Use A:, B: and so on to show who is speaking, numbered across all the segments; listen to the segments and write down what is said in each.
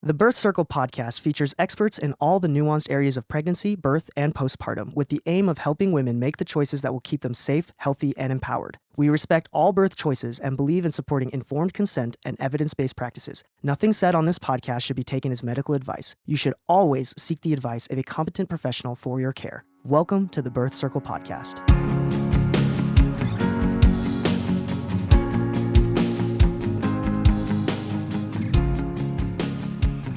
A: The Birth Circle podcast features experts in all the nuanced areas of pregnancy, birth, and postpartum with the aim of helping women make the choices that will keep them safe, healthy, and empowered. We respect all birth choices and believe in supporting informed consent and evidence-based practices. Nothing said on this podcast should be taken as medical advice. You should always seek the advice of a competent professional for your care. Welcome to the Birth Circle podcast.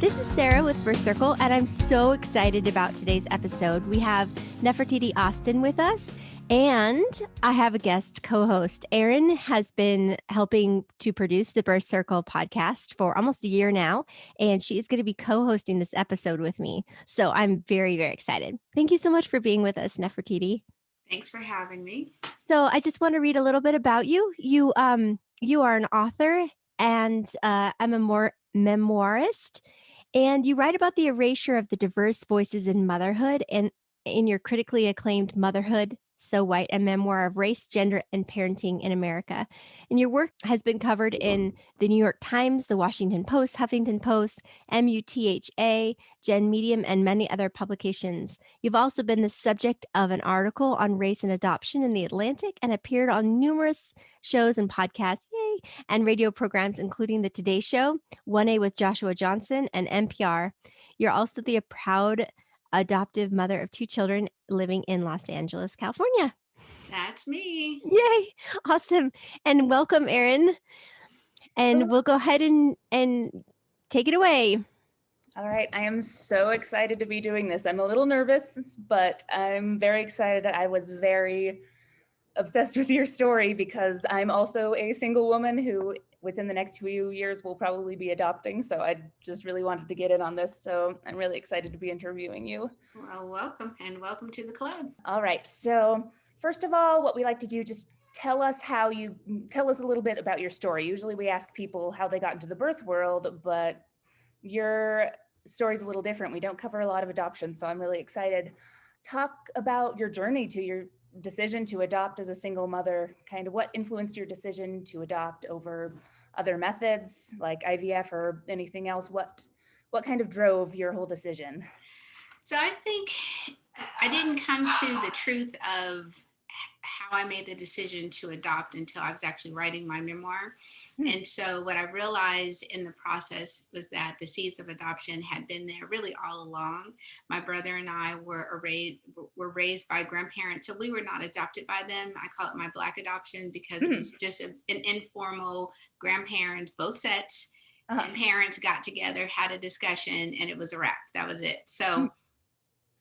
B: This is Sarah with Birth Circle, and I'm so excited about today's episode. We have Nefertiti Austin with us, and I have a guest co-host. Erin has been helping to produce the Birth Circle podcast for almost a year now, and she is going to be co-hosting this episode with me. So I'm very, very excited. Thank you so much for being with us, Nefertiti.
C: Thanks for having me.
B: So I just want to read a little bit about you. You are an author and a memoirist. And you write about the erasure of the diverse voices in motherhood and in your critically acclaimed Motherhood So White, a Memoir of Race, Gender, and Parenting in America. And your work has been covered in the New York Times, the Washington Post, Huffington Post, MUTHA, Gen Medium, and many other publications. You've also been the subject of an article on race and adoption in The Atlantic and appeared on numerous shows and podcasts, and radio programs, including The Today Show, 1A with Joshua Johnson, and NPR. You're also the proud adoptive mother of 2 children living in Los Angeles, California.
C: That's me.
B: Yay. Awesome. And welcome, Erin. And we'll go ahead and take it away.
D: All right. I am so excited to be doing this. I'm a little nervous, but I'm very excited. I was very obsessed with your story because I'm also a single woman who within the next few years will probably be adopting. So I just really wanted to get in on this. So I'm really excited to be interviewing you.
C: Well, welcome and welcome to the club.
D: All right. So first of all, what we like to do, just tell us a little bit about your story. Usually we ask people how they got into the birth world, but your story's a little different. We don't cover a lot of adoption. So I'm really excited. Talk about your journey to your decision to adopt as a single mother, kind of what influenced your decision to adopt over other methods like IVF or anything else? What kind of drove your whole decision?
C: So I think I didn't come to the truth of how I made the decision to adopt until I was actually writing my memoir. And so what I realized in the process was that the seeds of adoption had been there really all along. My brother and I were raised by grandparents. So we were not adopted by them. I call it my Black adoption because it was just an informal grandparents, both sets, and parents got together, had a discussion, and it was a wrap. That was it. So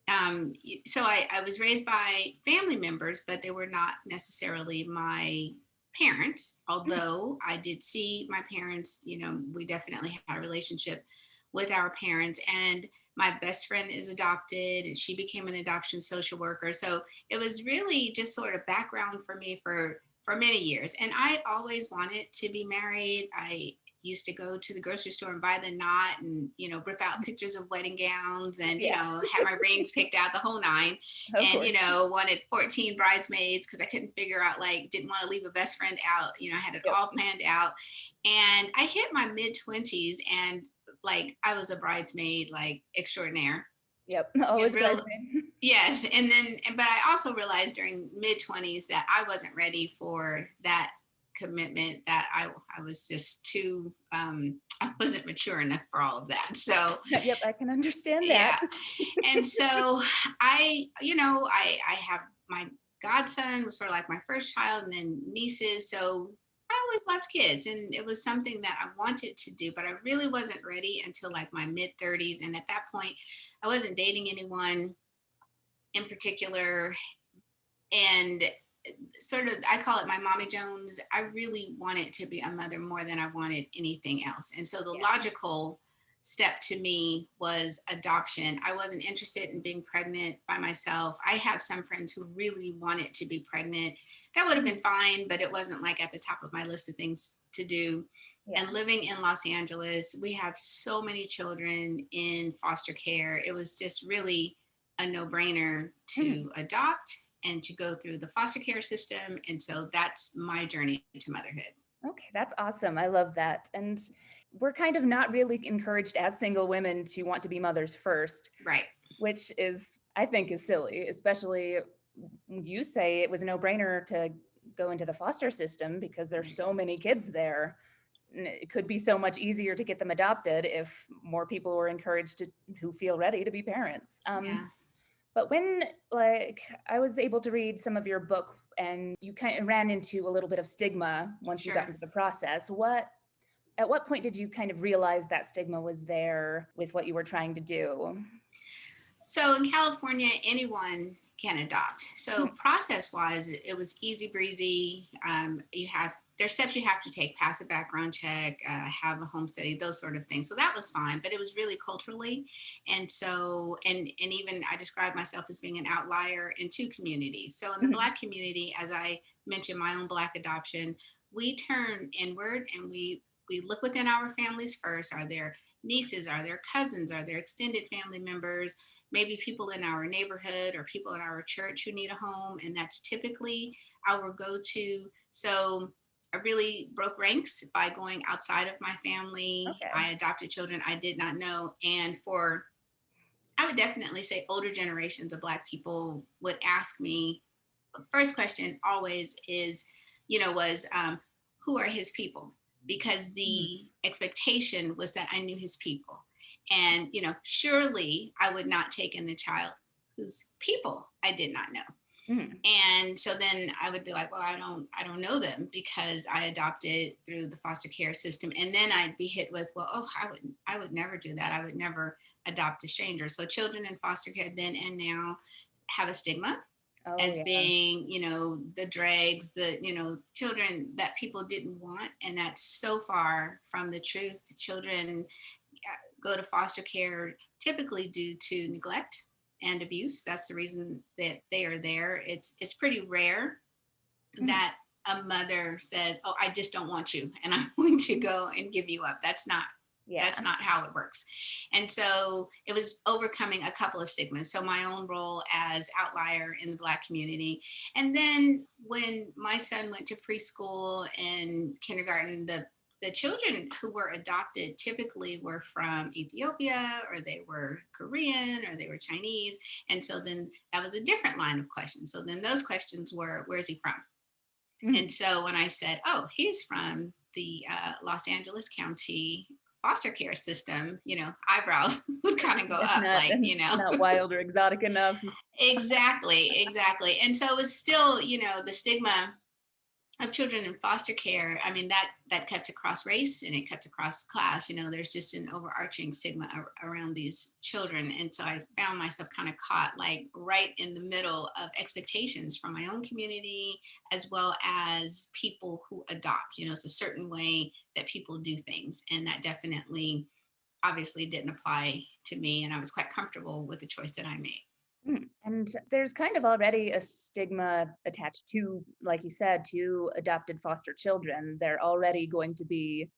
C: I was raised by family members, but they were not necessarily my parents, although I did see my parents. We definitely had a relationship with our parents, and my best friend is adopted and she became an adoption social worker. So it was really just sort of background for me for many years. And I always wanted to be married. I used to go to the grocery store and buy the knot and, rip out pictures of wedding gowns and, have my rings picked out, the whole nine. And, wanted 14 bridesmaids because I couldn't figure out, didn't want to leave a best friend out. I had it all planned out. And I hit my mid-20s and I was a bridesmaid, extraordinaire.
D: Yep. Always bridesmaid.
C: Yes. But I also realized during mid-20s that I wasn't ready for that commitment, that I was just too I wasn't mature enough for all of that. So
D: yep, I can understand that.
C: Yeah. And so I have my godson was sort of like my first child, and then nieces. So I always loved kids, and it was something that I wanted to do, but I really wasn't ready until my mid-30s. And at that point I wasn't dating anyone in particular, and sort of, I call it my Mommy Jones. I really wanted to be a mother more than I wanted anything else. And so the logical step to me was adoption. I wasn't interested in being pregnant by myself. I have some friends who really wanted to be pregnant. That would have been fine, but it wasn't at the top of my list of things to do. Yeah. And living in Los Angeles, we have so many children in foster care. It was just really a no-brainer to adopt and to go through the foster care system. And so that's my journey to motherhood.
D: Okay, that's awesome. I love that. And we're kind of not really encouraged as single women to want to be mothers first,
C: Right.
D: which is, I think, is silly, especially you say it was a no-brainer to go into the foster system because there's so many kids there. It could be so much easier to get them adopted if more people were encouraged to who feel ready to be parents.
C: Yeah.
D: But when, like, I was able to read some of your book and you kind of ran into a little bit of stigma once you got
C: Sure.
D: into the process, at what point did you kind of realize that stigma was there with what you were trying to do?
C: So in California, anyone can adopt. So process-wise, it was easy breezy. There's steps you have to take: pass a background check, have a home study, those sort of things. So that was fine, but it was really culturally, and so and even I describe myself as being an outlier in two communities. So in the Black community, as I mentioned, my own Black adoption, we turn inward and we look within our families first. Are there nieces? Are there cousins? Are there extended family members? Maybe people in our neighborhood or people in our church who need a home. And that's typically our go-to. So I really broke ranks by going outside of my family.
D: Okay.
C: I adopted children I did not know. And I would definitely say older generations of Black people would ask me, first question always is, was who are his people? Because the expectation was that I knew his people. And, surely I would not take in the child whose people I did not know. And so then I would be like, well, I don't know them because I adopted through the foster care system. And then I'd be hit with, well, I would never do that. I would never adopt a stranger. So children in foster care then and now have a stigma as being, the dregs, the, children that people didn't want. And that's so far from the truth. Children go to foster care typically due to neglect and abuse. That's the reason that they are there. It's pretty rare that a mother says, oh, I just don't want you and I'm going to go and give you up. That's not how it works. And so it was overcoming a couple of stigmas. So my own role as outlier in the Black community. And then when my son went to preschool and kindergarten, the children who were adopted typically were from Ethiopia, or they were Korean, or they were Chinese. And so then that was a different line of questions. So then those questions were, where's he from? And so when I said, oh, he's from the Los Angeles County foster care system, eyebrows would kind of go up,
D: not wild or exotic enough.
C: Exactly. And so it was still, the stigma of children in foster care. I mean, that cuts across race and it cuts across class. There's just an overarching stigma around these children. And so I found myself kind of caught like right in the middle of expectations from my own community, as well as people who adopt. It's a certain way that people do things. And that definitely, obviously didn't apply to me. And I was quite comfortable with the choice that I made.
D: And there's kind of already a stigma attached to, like you said, to adopted foster children. They're already going to be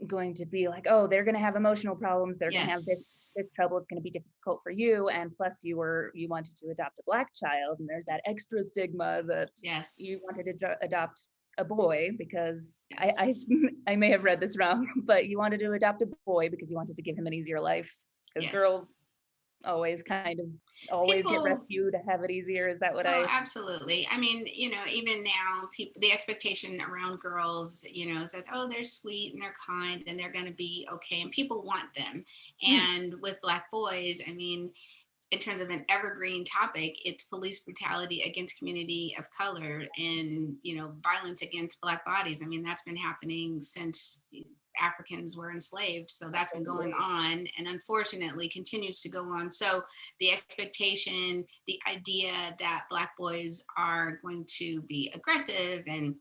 D: like, oh, they're going to have emotional problems. They're going to have this trouble. It's going to be difficult for you. And plus you wanted to adopt a Black child. And there's that extra stigma that you wanted to adopt a boy because I may have read this wrong, but you wanted to adopt a boy because you wanted to give him an easier life, because girls always get rescued to have it easier. Is that what
C: absolutely. I mean, even now the expectation around girls, is that, oh, they're sweet and they're kind and they're going to be okay. And people want them. And with Black boys, I mean, in terms of an evergreen topic, it's police brutality against community of color and, violence against Black bodies. I mean, that's been happening since Africans were enslaved. So that's been going on and unfortunately continues to go on. So the expectation, the idea that Black boys are going to be aggressive and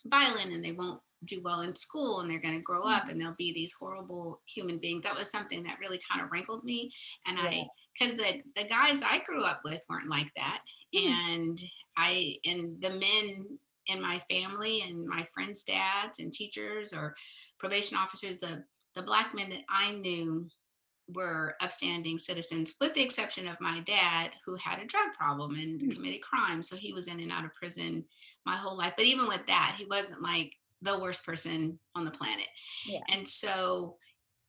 C: violent and they won't do well in school and they're going to grow up and they'll be these horrible human beings. That was something that really kind of rankled me. And because the guys I grew up with weren't like that. And the men in my family and my friends' dads and teachers or probation officers, the Black men that I knew were upstanding citizens, with the exception of my dad, who had a drug problem and committed crime. So he was in and out of prison my whole life. But even with that, he wasn't like the worst person on the planet.
D: Yeah.
C: And so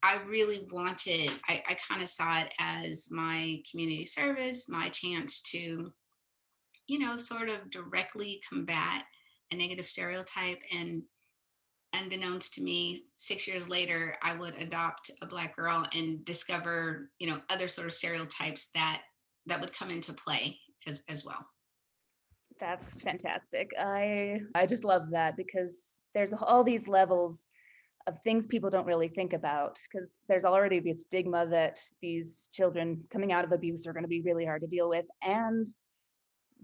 C: I really wanted, I kind of saw it as my community service, my chance to, sort of directly combat a negative stereotype. And unbeknownst to me, 6 years later, I would adopt a Black girl and discover, other sort of stereotypes that would come into play as well.
D: That's fantastic. I just love that, because there's all these levels of things people don't really think about, because there's already the stigma that these children coming out of abuse are going to be really hard to deal with, and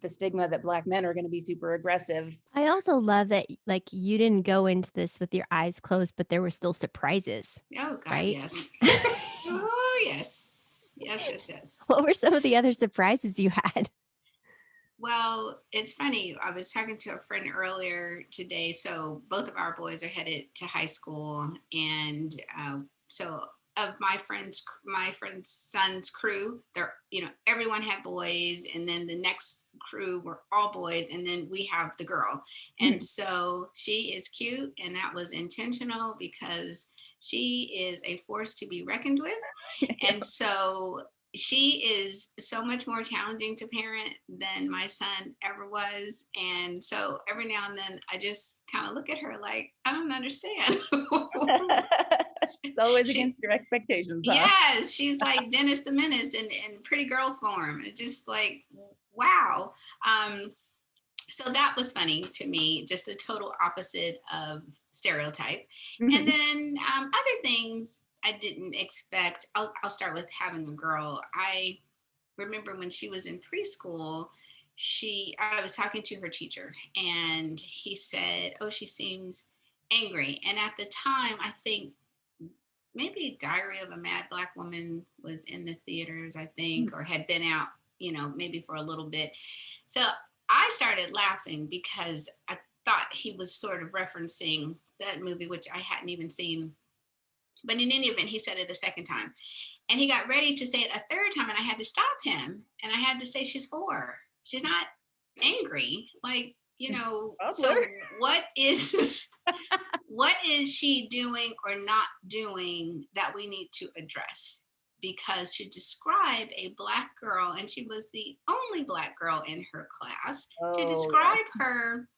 D: the stigma that Black men are going to be super aggressive.
B: I also love that like you didn't go into this with your eyes closed, but there were still surprises,
C: Oh God,
B: right?
C: yes. Oh yes. Yes.
B: What were some of the other surprises you had?
C: Well, it's funny. I was talking to a friend earlier today. So both of our boys are headed to high school, and so of my friend's son's crew, they're everyone had boys, and then the next crew were all boys, and then we have the girl, and so she is cute, and that was intentional because she is a force to be reckoned with, and so she is so much more challenging to parent than my son ever was. And so every now and then I just kind of look at her like, I don't understand.
D: It's always against your expectations, huh?
C: Yes, she's like Dennis the Menace in pretty girl form. It's just like, wow. So that was funny to me, just the total opposite of Stereotype. And then other things I didn't expect. I'll start with having a girl. I remember when she was in preschool, I was talking to her teacher, and he said, "Oh, she seems angry." And at the time, I think maybe Diary of a Mad Black Woman was in the theaters, I think, or had been out, maybe for a little bit. So I started laughing because I thought he was sort of referencing that movie, which I hadn't even seen. But in any event, he said it a second time. And he got ready to say it a third time, and I had to stop him. And I had to say, she's 4. She's not angry. Like, so what is she doing or not doing that we need to address? Because to describe a Black girl, and she was the only Black girl in her class, to describe her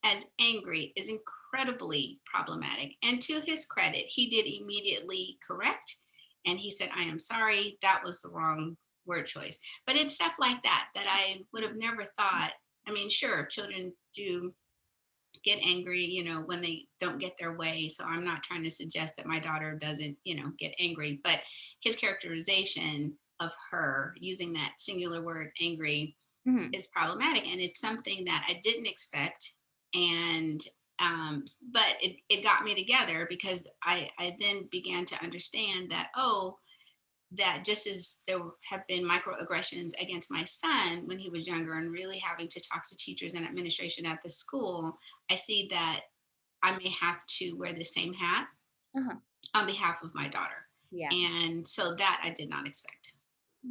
C: as angry is incredibly problematic. And to his credit, he did immediately correct. And he said, I am sorry, that was the wrong word choice. But it's stuff like that I would have never thought. I mean, sure, children do get angry, when they don't get their way. So I'm not trying to suggest that my daughter doesn't, get angry, but his characterization of her using that singular word angry is problematic. And it's something that I didn't expect. And but it got me together, because I then began to understand that, that just as there have been microaggressions against my son when he was younger, and really having to talk to teachers and administration at the school, I see that I may have to wear the same hat on behalf of my daughter.
D: Yeah.
C: And so that I did not expect.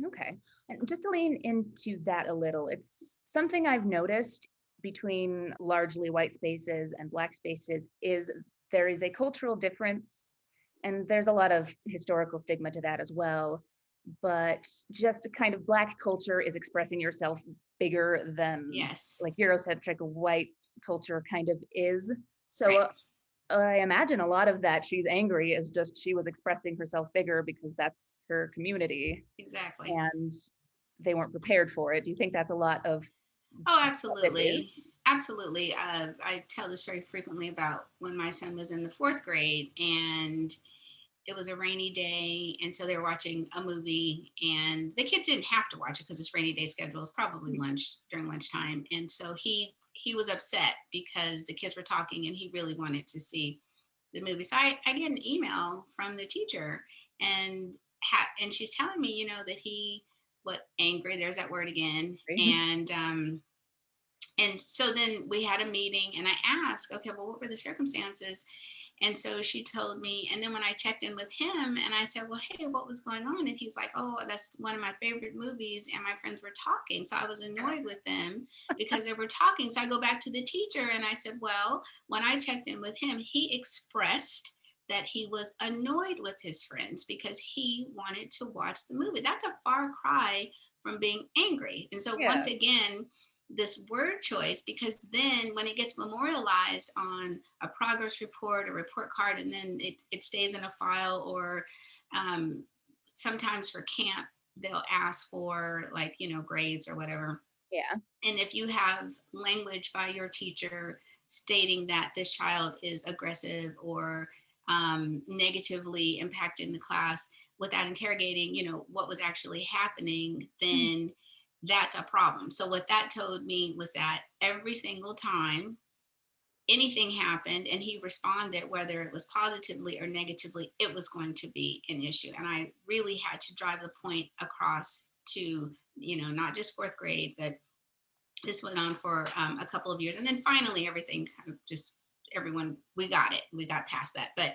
D: Okay. And just to lean into that a little, it's something I've noticed between largely white spaces and Black spaces is there is a cultural difference, and there's a lot of historical stigma to that as well. But just a kind of Black culture is expressing yourself bigger than like Eurocentric white culture kind of is. So I imagine a lot of that she's angry is just she was expressing herself bigger because that's her community.
C: Exactly.
D: And they weren't prepared for it. Do you think that's a lot of?
C: Oh, absolutely. Absolutely. I tell the story frequently about when my son was in the 4th grade, and it was a rainy day. And so they were watching a movie, and the kids didn't have to watch it because it's rainy day schedule. It's probably during lunchtime. And so he was upset because the kids were talking, and he really wanted to see the movie. So I get an email from the teacher, and she's telling me, that angry, there's that word again. And so then we had a meeting, and I asked, okay, well, what were the circumstances? And so she told me, and then when I checked in with him and I said, well, hey, what was going on? And he's like, oh, that's one of my favorite movies. And my friends were talking. So I was annoyed with them because they were talking. So I go back to the teacher and I said, well, when I checked in with him, he expressed that he was annoyed with his friends because he wanted to watch the movie. That's a far cry from being angry. And so once again, this word choice, because then when it gets memorialized on a progress report, a report card, and then it stays in a file, or sometimes for camp, they'll ask for like, grades or whatever.
D: Yeah.
C: And if you have language by your teacher stating that this child is aggressive or negatively impacting the class without interrogating, what was actually happening, then that's a problem. So what that told me was that every single time anything happened and he responded, whether it was positively or negatively, it was going to be an issue. And I really had to drive the point across to, not just fourth grade, but this went on for a couple of years. And then finally, everything kind of just, we got it. We got past that. But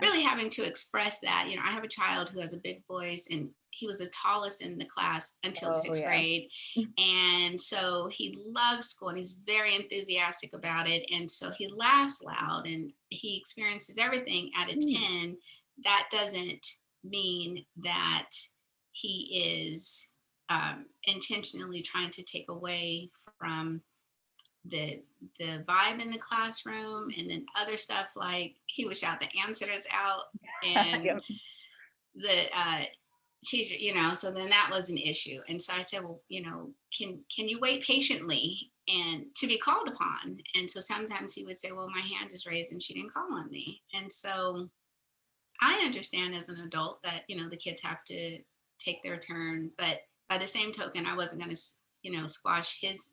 C: really having to express that, I have a child who has a big voice, and he was the tallest in the class until sixth grade. And so he loves school and he's very enthusiastic about it. And so he laughs loud and he experiences everything at a 10. That doesn't mean that he is intentionally trying to take away from the vibe in the classroom. And then other stuff, like he would shout the answers out, and the teacher, so then that was an issue. And so I said, well, can you wait patiently and to be called upon? And so sometimes he would say, well, my hand is raised and she didn't call on me. And so I understand as an adult that, the kids have to take their turn, but by the same token, I wasn't going to, squash his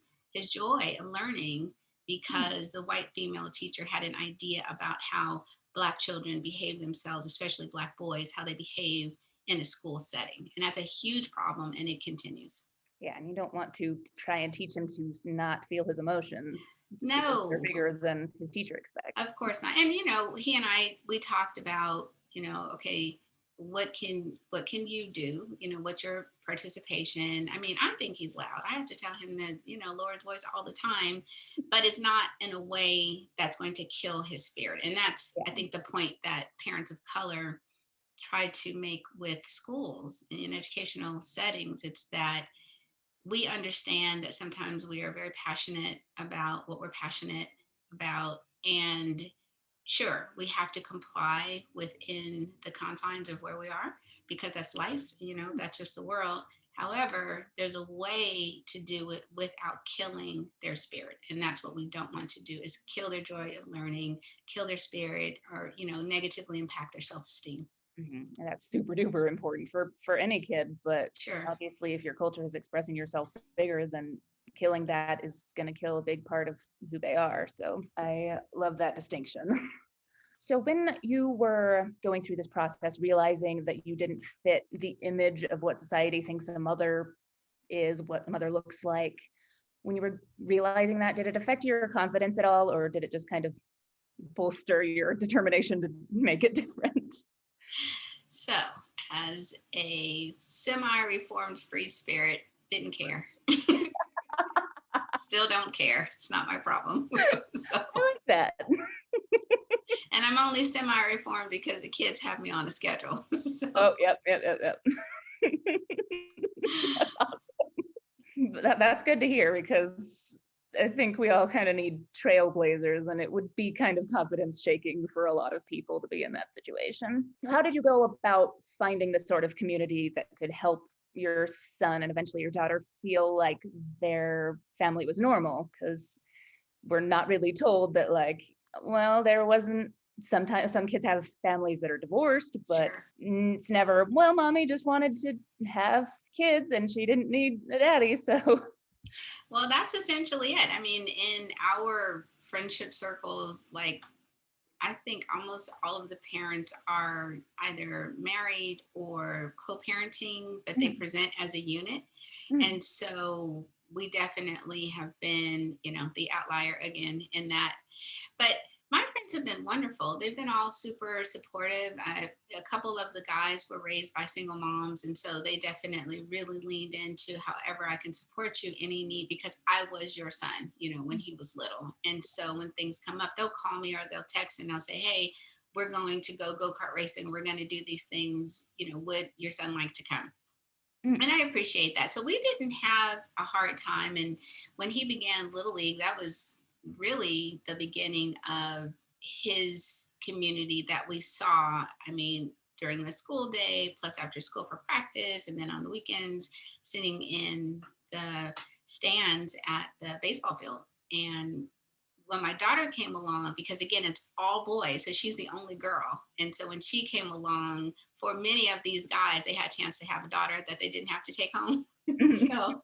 C: joy of learning because the white female teacher had an idea about how Black children behave themselves, especially Black boys, how they behave in a school setting. And that's a huge problem, and it continues.
D: Yeah, and you don't want to try and teach him to not feel his emotions.
C: No.
D: They're bigger than his teacher expects.
C: Of course not. And, he and I, we talked about, okay, what can you do? What's your participation? I mean, I think he's loud. I have to tell him that, Lord's voice all the time, but it's not in a way that's going to kill his spirit. And that's, I think, the point that parents of color try to make with schools in educational settings. It's that we understand that sometimes we are very passionate about what we're passionate about, and sure, we have to comply within the confines of where we are because that's life, that's just the world. However, there's a way to do it without killing their spirit. And that's what we don't want to do, is kill their joy of learning, kill their spirit, or, negatively impact their self-esteem.
D: And that's super duper important for any kid. But
C: sure,
D: obviously, if your culture is expressing yourself bigger, then killing that is going to kill a big part of who they are. So I love that distinction. So when you were going through this process, realizing that you didn't fit the image of what society thinks a mother is, what a mother looks like, when you were realizing that, did it affect your confidence at all, or did it just kind of bolster your determination to make it different?
C: So as a semi-reformed free spirit, didn't care. Still don't care. It's not my problem. So
D: I like that.
C: And I'm only semi-reformed because the kids have me on a schedule. So.
D: Oh, yep. That's awesome. That's good to hear, because I think we all kind of need trailblazers, and it would be kind of confidence shaking for a lot of people to be in that situation. How did you go about finding the sort of community that could help your son and eventually your daughter feel like their family was normal? Because we're not really told that, like, well, there wasn't, sometimes some kids have families that are divorced, but
C: Sure.
D: It's never, well, mommy just wanted to have kids and she didn't need a daddy, so.
C: Well, that's essentially it. I mean, in our friendship circles, like, I think almost all of the parents are either married or co-parenting, but they present as a unit. And so we definitely have been, the outlier again in that. But my friends parents have been wonderful. They've been all super supportive. A couple of the guys were raised by single moms, and so they definitely really leaned into however I can support you, any need, because I was your son, when he was little. And so when things come up, they'll call me or they'll text and they'll say, hey, we're going to go-kart racing. We're going to do these things. Would your son like to come? And I appreciate that. So we didn't have a hard time. And when he began Little League, that was really the beginning of his community that we saw. I mean, during the school day, plus after school for practice, and then on the weekends, sitting in the stands at the baseball field. And when my daughter came along, because again, it's all boys, so she's the only girl. And so when she came along, for many of these guys, they had a chance to have a daughter that they didn't have to take home. So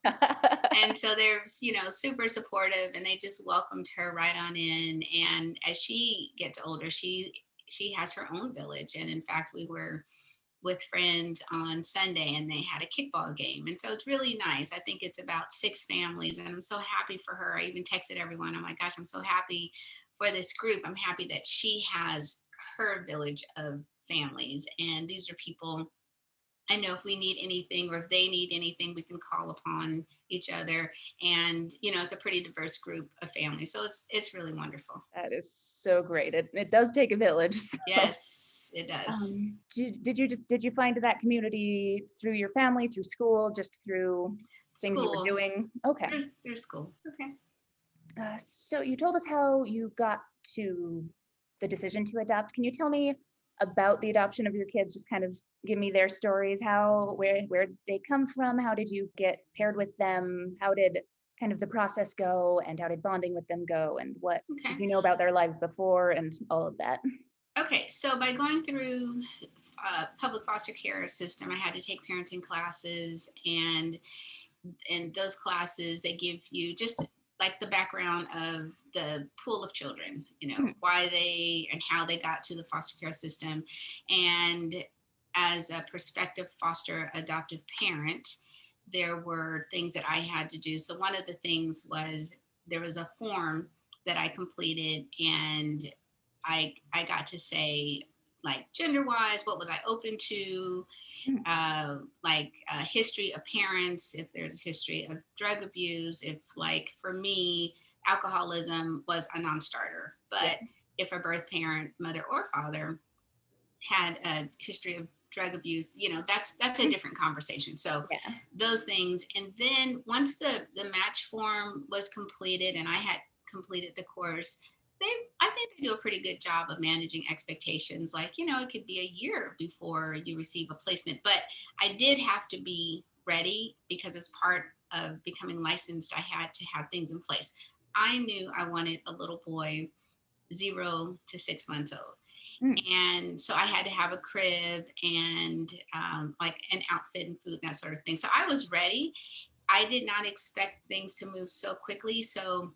C: they're, super supportive, and they just welcomed her right on in. And as she gets older, she has her own village. And in fact, we were with friends on Sunday and they had a kickball game. And so it's really nice. I think it's about 6 families, and I'm so happy for her. I even texted everyone. I'm like, gosh, I'm so happy for this group. I'm happy that she has her village of families. And these are people I know if we need anything or if they need anything, we can call upon each other. And, it's a pretty diverse group of families. So it's really wonderful.
D: That is so great. It does take a village. So.
C: Yes, it does.
D: Did you find that community through your family, through school, just through things you were doing? Okay.
C: Through school. Okay.
D: So you told us how you got to the decision to adopt. Can you tell me about the adoption of your kids? Just kind of give me their stories. Where they come from? How did you get paired with them? How did kind of the process go, and how did bonding with them go, and what did you know about their lives before, and all of that?
C: Okay, so by going through public foster care system, I had to take parenting classes, and in those classes, they give you just like the background of the pool of children, why they and how they got to the foster care system. And as a prospective foster adoptive parent, there were things that I had to do. So one of the things was there was a form that I completed, and I got to say, like, gender wise, what was I open to, history of parents, if there's a history of drug abuse, if, like, for me, alcoholism was a non-starter, but if a birth parent, mother or father, had a history of drug abuse, that's a different conversation. So those things. And then once the match form was completed and I had completed the course, I think they do a pretty good job of managing expectations. Like, it could be a year before you receive a placement, but I did have to be ready because as part of becoming licensed, I had to have things in place. I knew I wanted a little boy 0 to 6 months old. And so I had to have a crib and like an outfit and food, that sort of thing. So I was ready. I did not expect things to move so quickly. So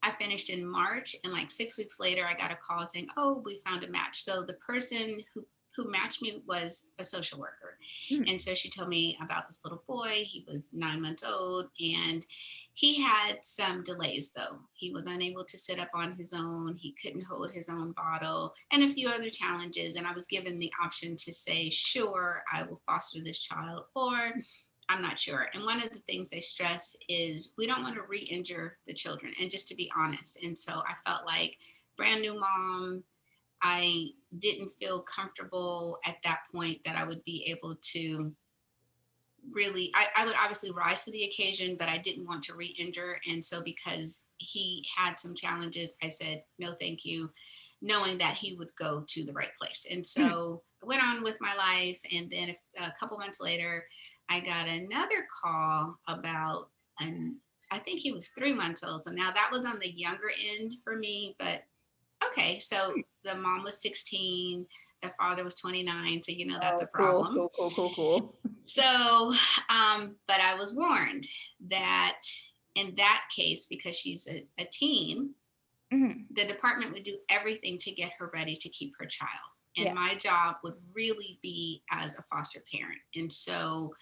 C: I finished in March, and like 6 weeks later, I got a call saying, oh, we found a match. So the person who matched me was a social worker. And so she told me about this little boy. He was 9 months old, and he had some delays, though. He was unable to sit up on his own. He couldn't hold his own bottle, and a few other challenges. And I was given the option to say, sure, I will foster this child, or I'm not sure. And one of the things they stress is we don't want to re-injure the children, and just to be honest. And so I felt like brand new mom, I didn't feel comfortable at that point that I would be able to really, I would obviously rise to the occasion, but I didn't want to re-injure. And so because he had some challenges, I said, no, thank you, knowing that he would go to the right place. And so I went on with my life. And then a couple months later, I got another call about, I think he was 3 months old. So now that was on the younger end for me, but okay. So the mom was 16, the father was 29. So, that's a problem.
D: Cool.
C: So, but I was warned that in that case, because she's a teen, the department would do everything to get her ready to keep her child. And my job would really be as a foster parent. And so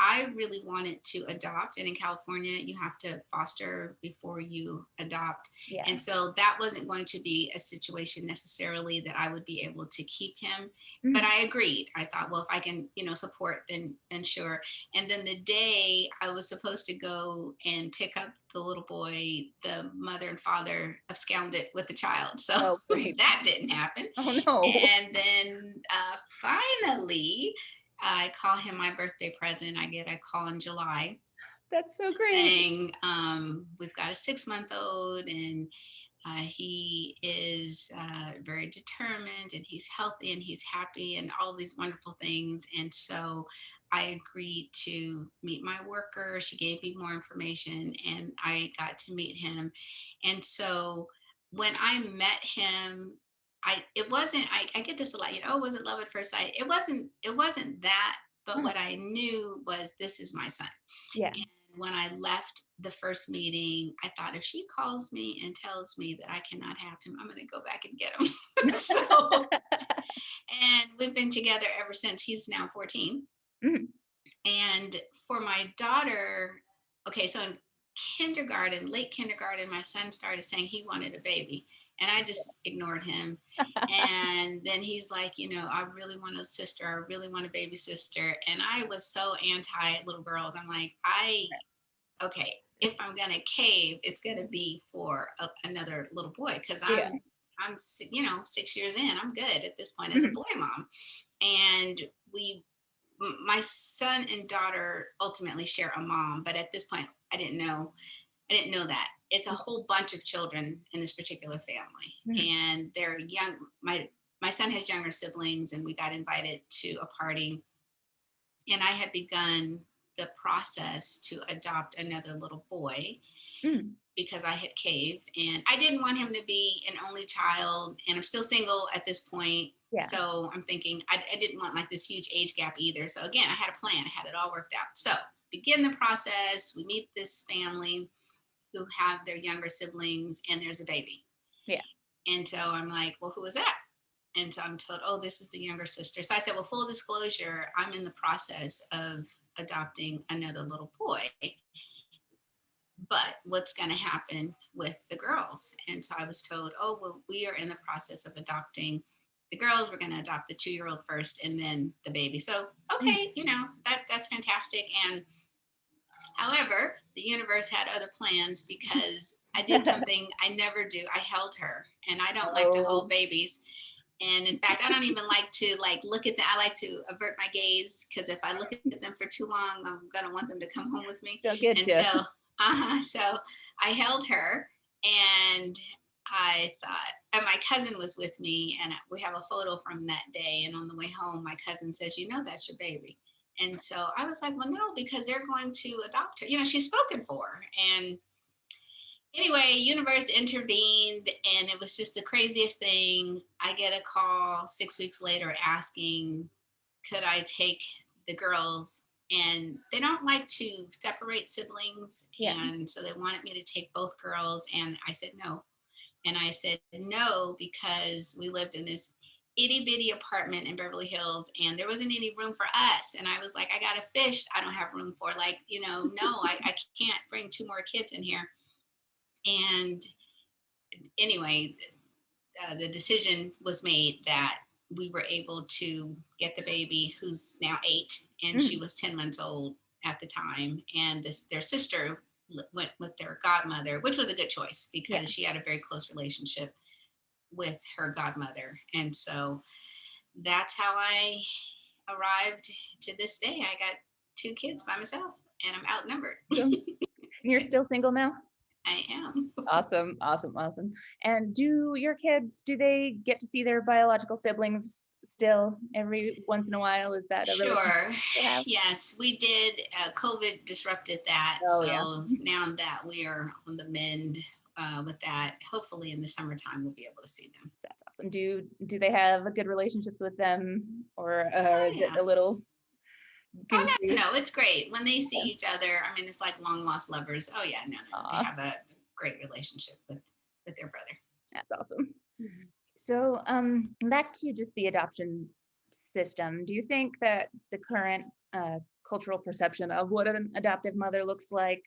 C: I really wanted to adopt, and in California, you have to foster before you adopt.
D: Yeah.
C: And so that wasn't going to be a situation necessarily that I would be able to keep him. But I agreed. I thought, well, if I can, support, then sure. And then the day I was supposed to go and pick up the little boy, the mother and father absconded with the child. So that didn't happen.
D: Oh no.
C: And then finally, I call him my birthday present. I get a call in July.
D: That's so great.
C: Saying, we've got a 6-month-old, and he is very determined, and he's healthy, and he's happy, and all these wonderful things. And so I agreed to meet my worker. She gave me more information, and I got to meet him. And so when I met him, I get this a lot, it wasn't love at first sight. It wasn't that, but what I knew was, this is my son.
D: Yeah.
C: And when I left the first meeting, I thought, if she calls me and tells me that I cannot have him, I'm going to go back and get him. And we've been together ever since. He's now 14.
D: Mm-hmm.
C: And for my daughter, okay, so in late kindergarten, my son started saying he wanted a baby. And I just ignored him. And then he's like, I really want a sister. I really want a baby sister. And I was so anti little girls. I'm like, okay, if I'm going to cave, it's going to be for another little boy. Because I'm 6 years in. I'm good at this point as a boy mom. And my son and daughter ultimately share a mom. But at this point, I didn't know that. It's a whole bunch of children in this particular family. And they're young. My son has younger siblings, and we got invited to a party. And I had begun the process to adopt another little boy because I had caved. And I didn't want him to be an only child. And I'm still single at this point. Yeah. So I'm thinking, I didn't want like this huge age gap either. So again, I had a plan. I had it all worked out. So begin the process. We meet this family who have their younger siblings, and there's a baby.
D: Yeah.
C: And so I'm like, well, who is that? And so I'm told, oh, this is the younger sister. So I said, well, full disclosure, I'm in the process of adopting another little boy. But what's going to happen with the girls? And so I was told, oh, well, we are in the process of adopting the girls. We're going to adopt the 2-year-old first, and then the baby. So, okay, that's fantastic. And however, the universe had other plans, because I did something I never do. I held her, and I don't like to hold babies. And in fact, I don't even like to look at them. I like to avert my gaze, because if I look at them for too long, I'm going to want them to come home with me.
D: They'll get you.
C: So I held her, and I thought, and my cousin was with me, and we have a photo from that day. And on the way home, my cousin says, that's your baby. And so I was like, well, no, because they're going to adopt her. She's spoken for. And anyway, universe intervened, and it was just the craziest thing. I get a call 6 weeks later asking, could I take the girls? And they don't like to separate siblings. Yeah. And so they wanted me to take both girls. And I said no. And I said no, because we lived in this itty bitty apartment in Beverly Hills, and there wasn't any room for us. And I was like, I got a fish I don't have room for. No, I can't bring 2 more kids in here. And anyway, the decision was made that we were able to get the baby, who's now 8, and she was 10 months old at the time. And their sister went with their godmother, which was a good choice, because she had a very close relationship with her godmother. And so that's how I arrived to this day. I got 2 kids by myself, and I'm outnumbered.
D: And you're still single now?
C: I am.
D: Awesome. And do your kids, do they get to see their biological siblings still every once in a while? Is that a
C: sure? Yes, we did. COVID disrupted that. Now that we are on the mend with that, hopefully in the summertime we'll be able to see them.
D: That's awesome. Do they have a good relationships with them, or is it a little goofy?
C: No, it's great when they see each other. I mean, it's like long lost lovers. Oh yeah, no, they have a great relationship with their brother.
D: That's awesome. So back to just the adoption system. Do you think that the current cultural perception of what an adoptive mother looks like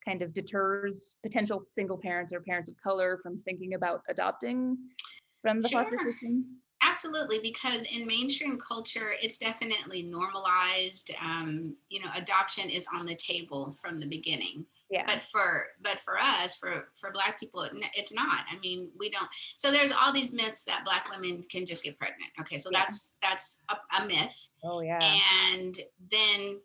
D: kind of deters potential single parents or parents of color from thinking about adopting from the foster
C: Sure.
D: system?
C: Absolutely, because in mainstream culture, it's definitely normalized. Adoption is on the table from the beginning.
D: Yeah.
C: But for us, for Black people, it's not. I mean, we don't. So there's all these myths that Black women can just get pregnant. Okay, so
D: Yeah.
C: that's a myth.
D: Oh yeah.
C: And then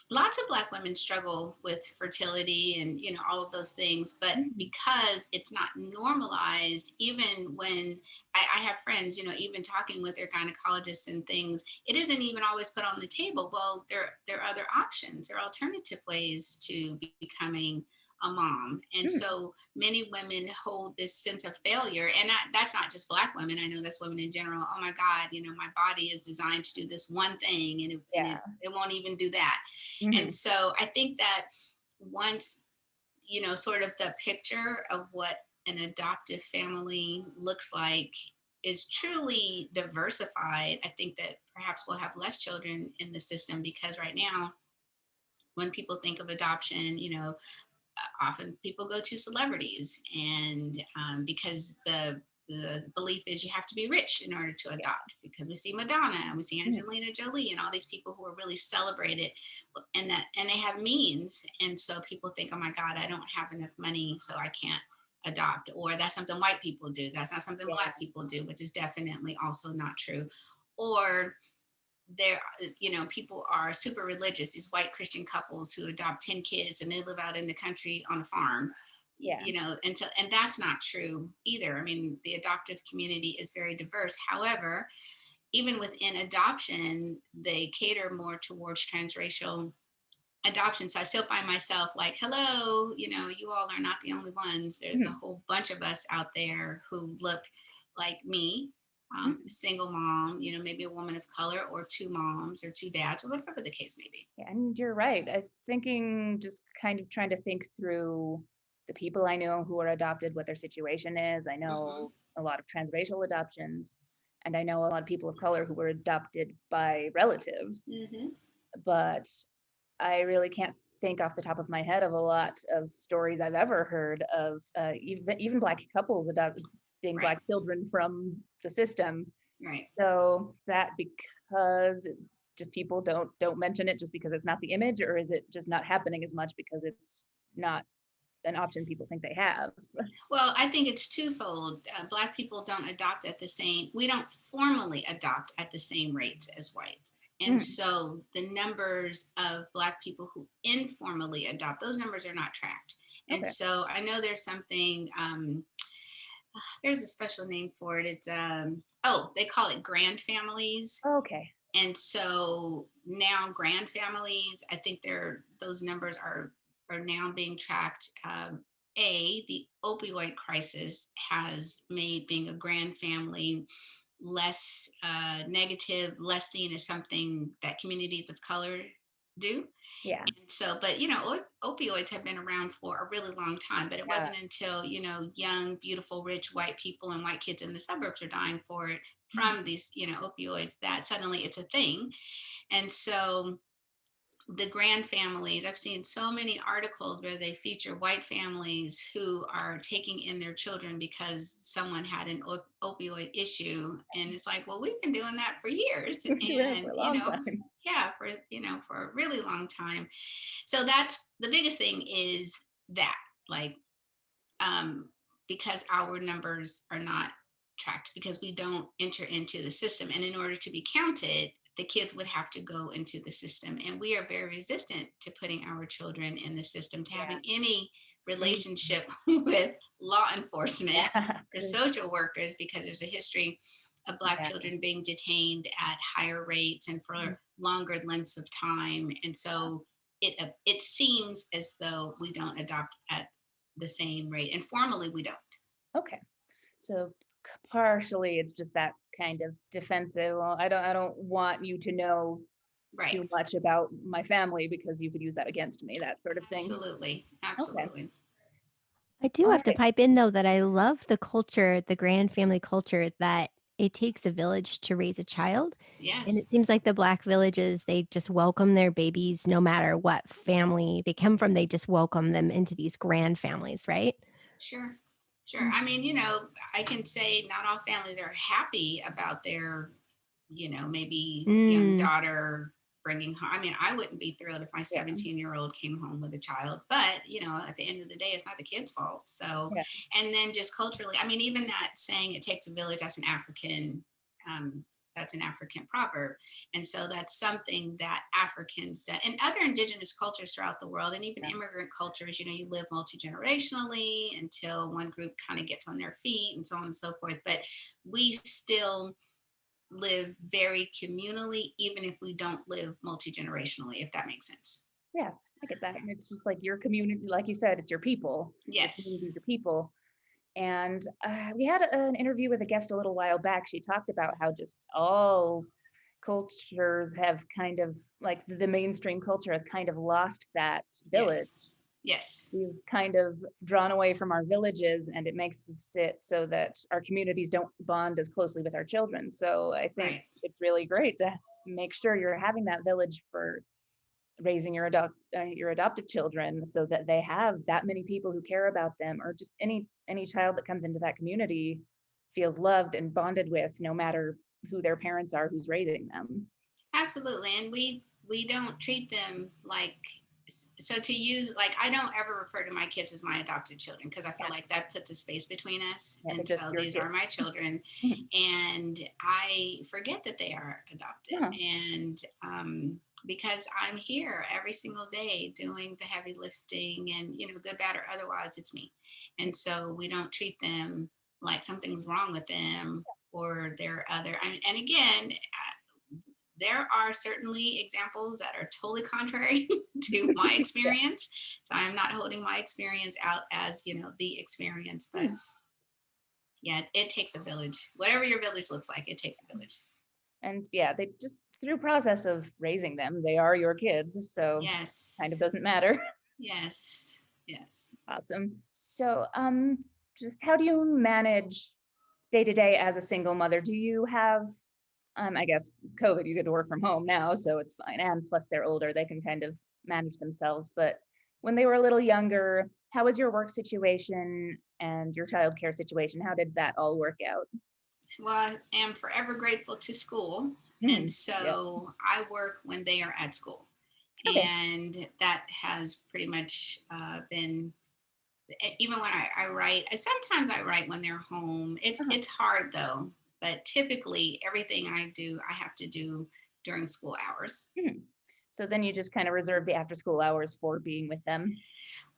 C: lots of Black women struggle with fertility and all of those things, but because it's not normalized, even when I have friends, even talking with their gynecologists and things, it isn't even always put on the table. Well, there are other options, there are alternative ways to be becoming a mom. And so many women hold this sense of failure, and that's not just Black women. I know that's women in general. Oh my God, my body is designed to do this one thing, and it won't even do that. And so I think that once, sort of the picture of what an adoptive family looks like is truly diversified, I think that perhaps we'll have less children in the system, because right now, when people think of adoption, often people go to celebrities, and because the belief is you have to be rich in order to adopt, because we see Madonna and we see Angelina Jolie and all these people who are really celebrated, and they have means, and so people think, oh my God, I don't have enough money, so I can't adopt, or that's something white people do, that's not something Black people do, which is definitely also not true. Or there, people are super religious, these white Christian couples who adopt 10 kids and they live out in the country on a farm. And that's not true either. I mean, the adoptive community is very diverse. However, even within adoption, they cater more towards transracial adoption. So I still find myself like, hello, you all are not the only ones. There's a whole bunch of us out there who look like me. Single mom, maybe a woman of color, or two moms or two dads, or whatever the case may be.
D: Yeah, and you're right. I was thinking, just kind of trying to think through the people I know who are adopted, what their situation is. I know a lot of transracial adoptions, and I know a lot of people of color who were adopted by relatives. But I really can't think off the top of my head of a lot of stories I've ever heard of even Black couples adopting Black children from the system.
C: Right.
D: So that because just people don't mention it just because it's not the image, or is it just not happening as much because it's not an option people think they have?
C: Well, I think it's twofold. Black people don't adopt at the same, we don't formally adopt at the same rates as whites. And so the numbers of Black people who informally adopt, those numbers are not tracked. And so I know there's something, there's a special name for it. It's, they call it grand families.
D: Okay.
C: And so now grand families, I think those numbers are now being tracked. The opioid crisis has made being a grand family less negative, less seen as something that communities of color do.
D: Yeah.
C: And so, but opioids have been around for a really long time, but it wasn't until, young, beautiful, rich white people and white kids in the suburbs are dying for it from these, opioids, that suddenly it's a thing. And so the grand families, I've seen so many articles where they feature white families who are taking in their children because someone had an opioid issue. And it's like, well, we've been doing that for years. And,
D: for a long time.
C: Yeah, for a really long time. So that's the biggest thing, is that, like, because our numbers are not tracked, because we don't enter into the system. And in order to be counted, the kids would have to go into the system. And we are very resistant to putting our children in the system, to having any relationship with law enforcement or social workers, because there's a history of Black children being detained at higher rates and for longer lengths of time. And so it seems as though we don't adopt at the same rate, and formally we don't.
D: Okay. So partially it's just that kind of defensive, well, I don't want you to know too much about my family because you could use that against me, that sort of thing.
C: Absolutely.
D: Okay.
B: I do have to pipe in though that I love the culture, the grand family culture that it takes a village to raise a child. And
C: Yes,
B: it seems like the Black villages, they just welcome their babies no matter what family they come from. They just welcome them into these grand families, right?
C: sure. Sure. I mean, I can say not all families are happy about their, maybe young
B: Mm,
C: daughter bringing home. I mean, I wouldn't be thrilled if my
D: Yeah.
C: 17-year-old came home with a child, but, at the end of the day, it's not the kid's fault. So,
D: Yeah.
C: and then just culturally, I mean, even that saying it takes a village, um, that's an African proverb. And so that's something that Africans and other indigenous cultures throughout the world, and even
D: Yeah.
C: immigrant cultures, you live multi-generationally until one group kind of gets on their feet and so on and so forth. But we still live very communally, even if we don't live multi-generationally, if that makes sense.
D: Yeah, I get that. And it's just like your community, like you said, it's your people. Your community
C: Yes.
D: is your people. And we had an interview with a guest a little while back. She talked about how just all cultures have kind of, like the mainstream culture has kind of lost that village.
C: Yes. Yes.
D: We've kind of drawn away from our villages, and it makes it so that our communities don't bond as closely with our children. So I think
C: Right.
D: it's really great to make sure you're having that village for raising your adoptive children, so that they have that many people who care about them, or just any child that comes into that community feels loved and bonded with, no matter who their parents are, who's raising them.
C: Absolutely. And we don't treat them like, so to use, like, I don't ever refer to my kids as my adopted children, because I feel
D: Yeah.
C: like that puts a space between us.
D: Yeah, they're
C: And
D: just
C: so
D: your
C: these
D: kids.
C: are my children, and I forget that they are adopted.
D: Yeah.
C: And because I'm here every single day doing the heavy lifting, and good, bad, or otherwise, it's me. And so we don't treat them like something's wrong with them, or they're other. I mean, and again, there are certainly examples that are totally contrary to my
D: Yeah.
C: experience. So I'm not holding my experience out as, the experience, but yeah, it takes a village. Whatever your village looks like, it takes a village.
D: And yeah, they just, through process of raising them, they are your kids, so kind of
C: Yes.
D: doesn't matter.
C: Yes. Yes.
D: Awesome. So just how do you manage day to day as a single mother? Do you have I guess COVID, you get to work from home now, so it's fine. And plus they're older, they can kind of manage themselves. But when they were a little younger, how was your work situation and your childcare situation? How did that all work out?
C: Well, I am forever grateful to school. And
D: Yep.
C: so I work when they are at school.
D: Okay.
C: And that has pretty much been, even when I write, sometimes I write when they're home.
D: Uh-huh.
C: It's hard though, but typically everything I do, I have to do during school hours.
D: Mhm. So then you just kind of reserve the after school hours for being with them.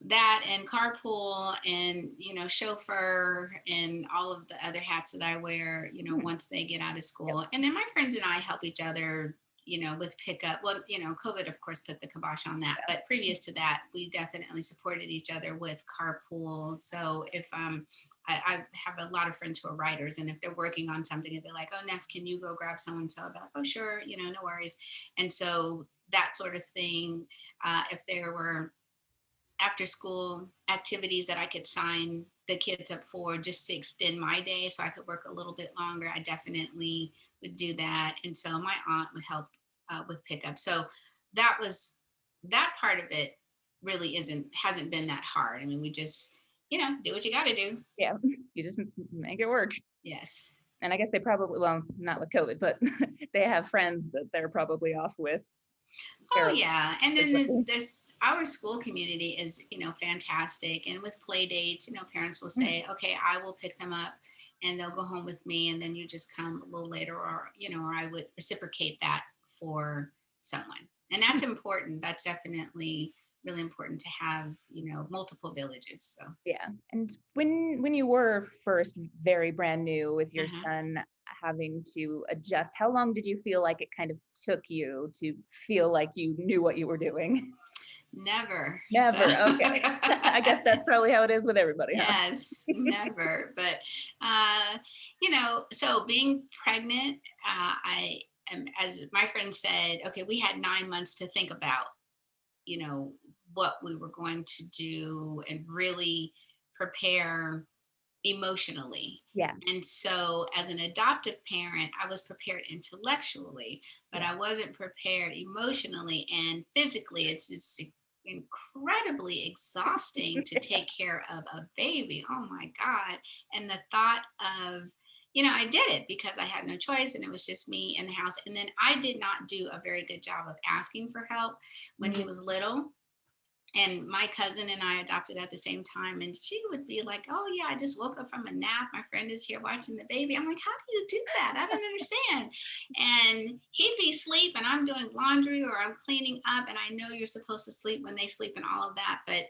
C: That and carpool and, chauffeur and all of the other hats that I wear,
D: Mhm.
C: once they get out of
D: Yep.
C: school. And then my friends and I help each other, with pickup. Well, COVID, of course, put the kibosh on that.
D: Yeah.
C: But previous to that, we definitely supported each other with carpool. So if I have a lot of friends who are writers, and if they're working on something, they'd be like, "Oh, Neff, can you go grab so and so?" I'll be like, "Oh, sure, no worries." And so that sort of thing. If there were after school activities that I could sign the kids up for just to extend my day so I could work a little bit longer, I definitely would do that. And so my aunt would help with pickup. So that part of it really hasn't been that hard. I mean, we just, do what you got to do.
D: Yeah. You just make it work.
C: Yes.
D: And I guess they probably, well, not with COVID, but they have friends that they're probably off with.
C: Oh yeah, and then
D: Frequently.
C: this our school community is fantastic, and with play dates, parents will
D: Mhm.
C: say, okay, I will pick them up, and they'll go home with me, and then you just come a little later, or or I would reciprocate that for someone, and that's important. That's definitely really important to have multiple villages. So
D: Yeah. And when you were first very brand new with your
C: uh-huh.
D: son having to adjust, how long did you feel like it kind of took you to feel like you knew what you were doing?
C: Never. So
D: Never. Okay. I guess that's probably how it is with everybody, huh?
C: yes, never. But so being pregnant, I am, as my friend said, okay, we had 9 months to think about, you know, what we were going to do and really prepare emotionally.
D: Yeah.
C: And so as an adoptive parent, I was prepared intellectually, but I wasn't prepared emotionally and physically. It's incredibly exhausting to take care of a baby. Oh my God. And the thought of, I did it because I had no choice and it was just me in the house. And then I did not do a very good job of asking for help when he was little. And my cousin and I adopted at the same time, and she would be like, "Oh yeah, I just woke up from a nap. My friend is here watching the baby." I'm like, "How do you do that? I don't understand." And he'd be asleep and I'm doing laundry or I'm cleaning up, and I know you're supposed to sleep when they sleep and all of that, but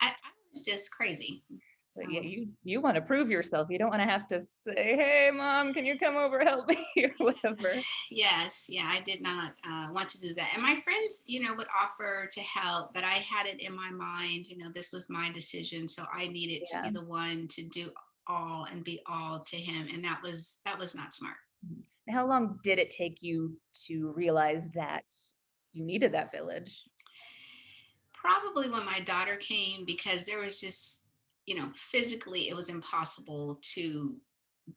C: I was just crazy. So
D: But yeah, you want to prove yourself. You don't want to have to say, "Hey, mom, can you come over help me?" or whatever.
C: yes, yeah, I did not want to do that. And my friends, would offer to help, but I had it in my mind, this was my decision, so I needed to
D: Yeah.
C: be the one to do all and be all to him, and that was not smart.
D: And how long did it take you to realize that you needed that village?
C: Probably when my daughter came, because there was just, physically it was impossible to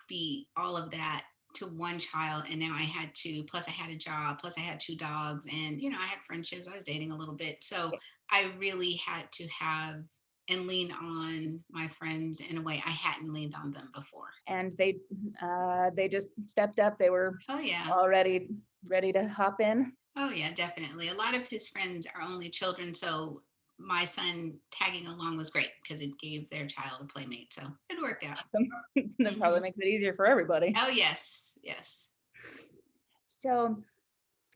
C: be all of that to one child. And now I had to, plus I had a job, plus I had 2 dogs, and I had friendships, I was dating a little bit, so I really had to have and lean on my friends in a way I hadn't leaned on them before.
D: And they just stepped up. They were
C: Oh yeah.
D: already ready to hop in.
C: Oh yeah, definitely. A lot of his friends are only children, so my son tagging along was great because it gave their child a playmate, so it worked out.
D: Awesome. That probably makes it easier for everybody.
C: Oh yes, yes.
D: So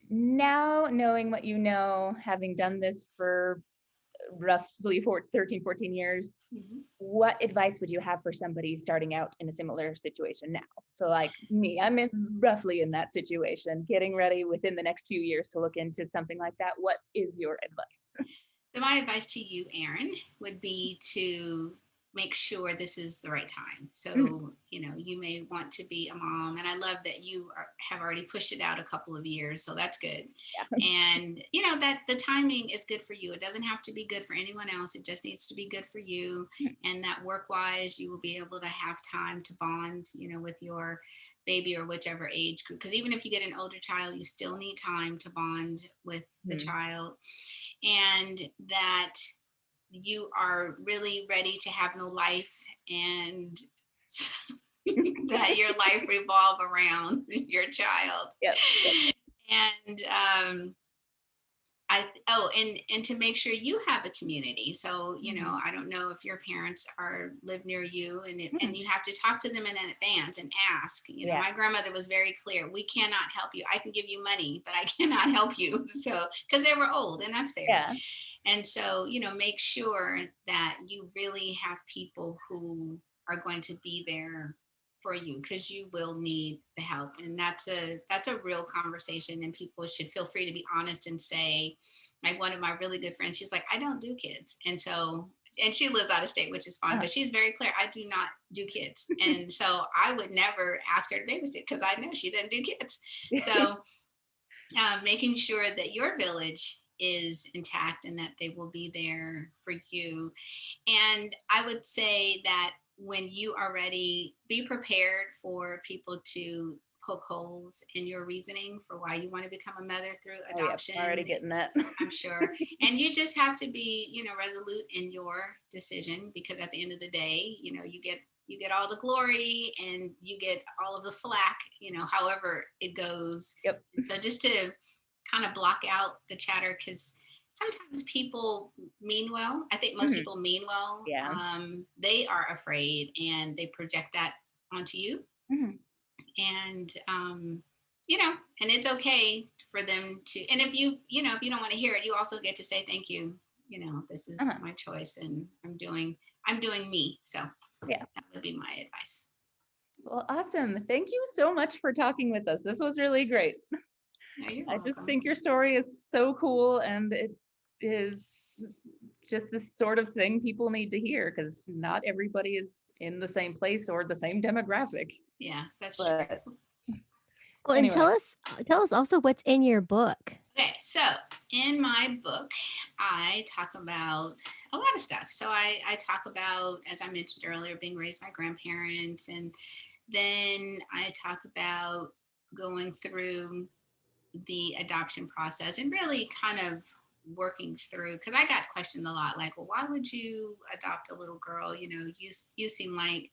D: now, knowing what you know, having done this for roughly 13, 14 years, what advice would you have for somebody starting out in a similar situation now? So like me, I'm roughly in that situation, getting ready within the next few years to look into something like that. What is your advice?
C: So my advice to you, Erin, would be to make sure this is the right time. So, you may want to be a mom, and I love that you have already pushed it out a couple of years. So that's good.
D: Yeah.
C: And, that the timing is good for you. It doesn't have to be good for anyone else. It just needs to be good for you. And that work-wise, you will be able to have time to bond, with your baby or whichever age group. Because even if you get an older child, you still need time to bond with the child. And that you are really ready to have no life, and that your life revolve around your child.
D: Yep.
C: And and to make sure you have a community. So, I don't know if your parents live near you, and you have to talk to them in advance and ask. My grandmother was very clear: we cannot help you. I can give you money, but I cannot help you. So, because they were old, and that's fair.
D: Yeah.
C: And so, make sure that you really have people who are going to be there for you, because you will need the help. And that's a real conversation, and people should feel free to be honest and say, like one of my really good friends, she's like, I don't do kids. And she lives out of state, which is fine, but she's very clear, I do not do kids. And so I would never ask her to babysit because I know she doesn't do kids. So making sure that your village is intact and that they will be there for you. And I would say that when you are ready, be prepared for people to poke holes in your reasoning for why you want to become a mother through adoption.
D: I'm already getting that.
C: I'm sure. And you just have to be, resolute in your decision, because at the end of the day, you get all the glory and you get all of the flack, however it goes.
D: Yep.
C: So just to kind of block out the chatter, because sometimes people mean well. I think most people mean well.
D: Yeah.
C: They are afraid and they project that onto you. And, and it's okay for them to, and if you don't want to hear it, you also get to say, thank you. This is my choice, and I'm doing me. So that would be my advice.
D: Well, awesome. Thank you so much for talking with us. This was really great.
C: No,
D: I just think your story is so cool, and it is just the sort of thing people need to hear, because not everybody is in the same place or the same demographic.
C: Yeah, that's true.
B: Well, anyway. And tell us also what's in your book.
C: Okay, so in my book, I talk about a lot of stuff. So I talk about, as I mentioned earlier, being raised by grandparents. And then I talk about going through the adoption process and really kind of working through, because I got questioned a lot, like, well, why would you adopt a little girl? You seem like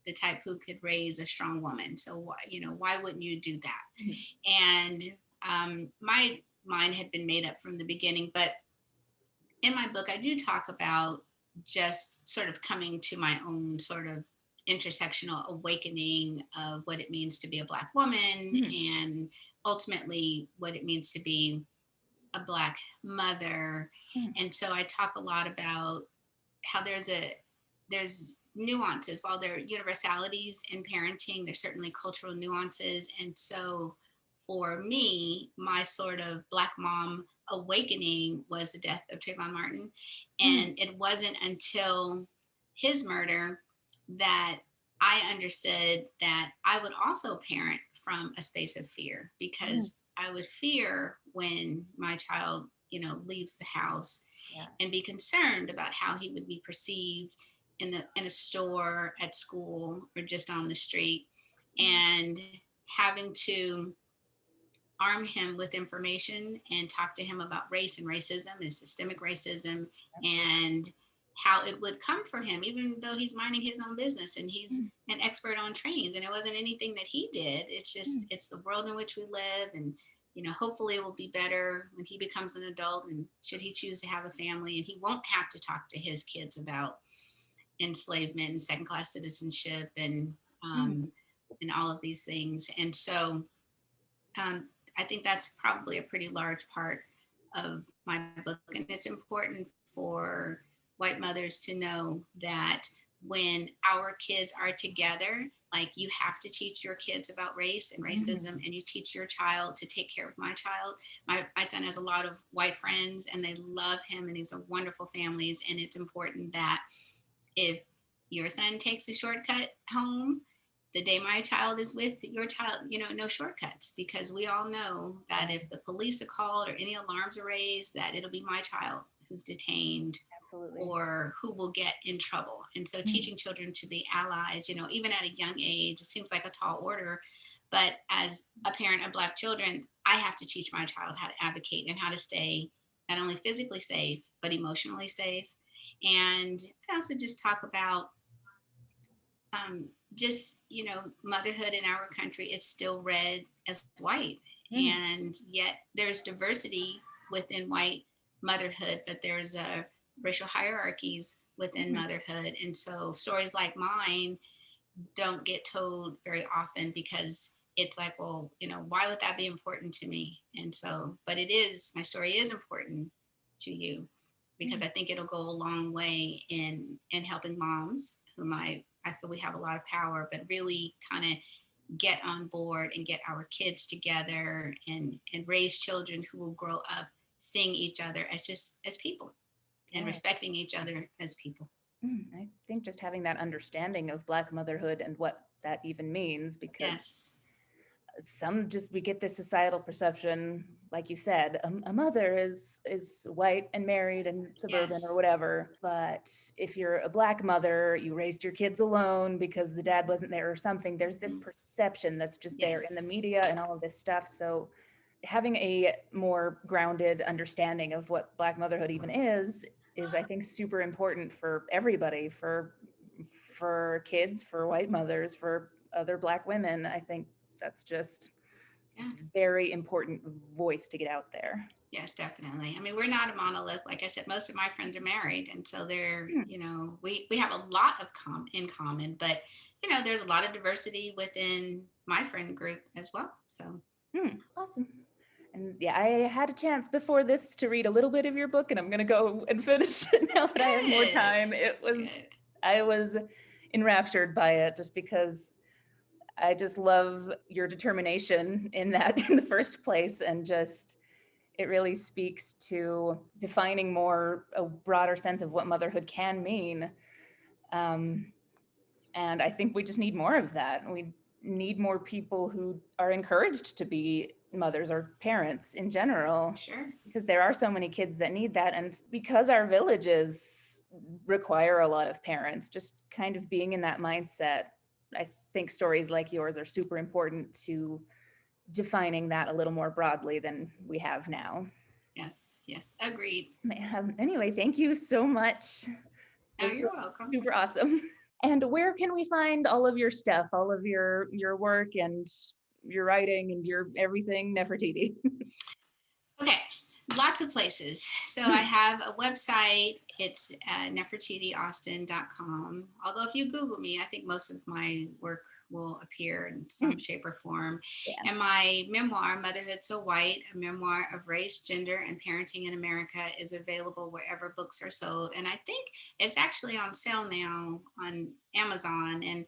C: the type who could raise a strong woman. So why wouldn't you do that? Mm-hmm. And my mind had been made up from the beginning, but in my book, I do talk about just sort of coming to my own sort of intersectional awakening of what it means to be a Black woman, mm-hmm. and ultimately what it means to be a Black mother. Mm-hmm. And so I talk a lot about how there's nuances. While there are universalities in parenting, there's certainly cultural nuances. And so for me, my sort of Black mom awakening was the death of Trayvon Martin. And it wasn't until his murder that I understood that I would also parent from a space of fear, because I would fear when my child, leaves the house, and be concerned about how he would be perceived in a store, at school, or just on the street, and having to arm him with information and talk to him about race and racism and systemic racism, and how it would come for him, even though he's minding his own business and he's an expert on trains, and it wasn't anything that he did. It's just, it's the world in which we live. And, hopefully it will be better when he becomes an adult, and should he choose to have a family, and he won't have to talk to his kids about enslavement and second-class citizenship and all of these things. And so I think that's probably a pretty large part of my book. And it's important for white mothers to know that when our kids are together, like, you have to teach your kids about race and racism, and you teach your child to take care of my child. My son has a lot of white friends, and they love him, and these are wonderful families. And it's important that if your son takes a shortcut home, the day my child is with your child, no shortcuts, because we all know that if the police are called or any alarms are raised, that it'll be my child who's detained. Absolutely. Or who will get in trouble. And so teaching children to be allies, even at a young age, it seems like a tall order, but as a parent of Black children, I have to teach my child how to advocate and how to stay not only physically safe, but emotionally safe. And I also just talk about motherhood in our country is still read as white. And yet there's diversity within white motherhood, but there's racial hierarchies within motherhood. And so stories like mine don't get told very often, because it's like, well, why would that be important to me? And so, but my story is important to you, because I think it'll go a long way in helping moms whom I feel we have a lot of power, but really kind of get on board and get our kids together and raise children who will grow up seeing each other as people and respecting each other as people.
D: I think just having that understanding of Black motherhood and what that even means, because we get this societal perception, like you said, a mother is white and married and suburban or whatever. But if you're a Black mother, you raised your kids alone because the dad wasn't there or something. There's this perception that's just there in the media and all of this stuff. So having a more grounded understanding of what Black motherhood even is I think super important for everybody, for kids, for white mothers, for other Black women. I think that's just very important voice to get out there.
C: Yes, definitely. I mean, we're not a monolith. Like I said, most of my friends are married, and so they're, we have a lot in common, but there's a lot of diversity within my friend group as well. So
D: awesome. And I had a chance before this to read a little bit of your book, and I'm going to go and finish it now that I have more time. I was enraptured by it, just because I just love your determination in the first place, and just it really speaks to defining more a broader sense of what motherhood can mean. And I think we just need more of that. We need more people who are encouraged to be mothers or parents in general.
C: Sure.
D: Because there are so many kids that need that. And because our villages require a lot of parents, just kind of being in that mindset, I think stories like yours are super important to defining that a little more broadly than we have now.
C: Yes, agreed.
D: Anyway, thank you so much.
C: Oh, you're welcome.
D: Super awesome. And where can we find all of your stuff, all of your work and your writing and your everything, Nefertiti?
C: Okay, lots of places. So I have a website. It's nefertitiaustin.com. Although if you Google me, I think most of my work will appear in some shape or form. Yeah. And my memoir, Motherhood So White, a memoir of race, gender, and parenting in America, is available wherever books are sold. And I think it's actually on sale now on Amazon. And,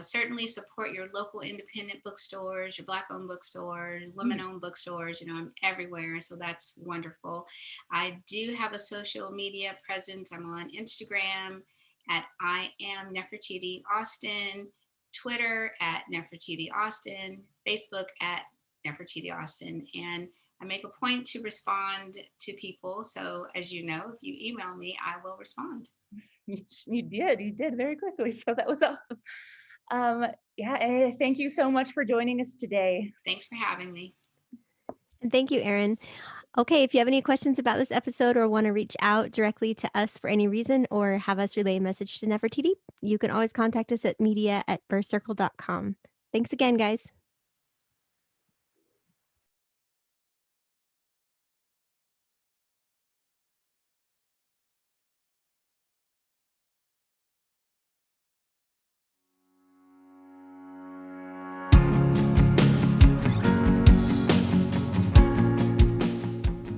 C: certainly support your local independent bookstores, your Black-owned bookstores, women-owned bookstores. I'm everywhere. So that's wonderful. I do have a social media presence. I'm on Instagram at I am Nefertiti Austin, Twitter at Nefertiti Austin, Facebook at Nefertiti Austin. And I make a point to respond to people. So as you know, if you email me, I will respond.
D: You did very quickly. So that was awesome. Thank you so much for joining us today.
C: Thanks for having me.
B: And thank you, Erin. Okay, if you have any questions about this episode or want to reach out directly to us for any reason or have us relay a message to Nefertiti, you can always contact us at media@birthcircle.com. Thanks again, guys.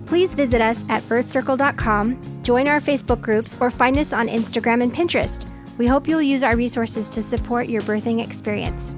B: Please visit us at birthcircle.com, join our Facebook groups, or find us on Instagram and Pinterest. We hope you'll use our resources to support your birthing experience.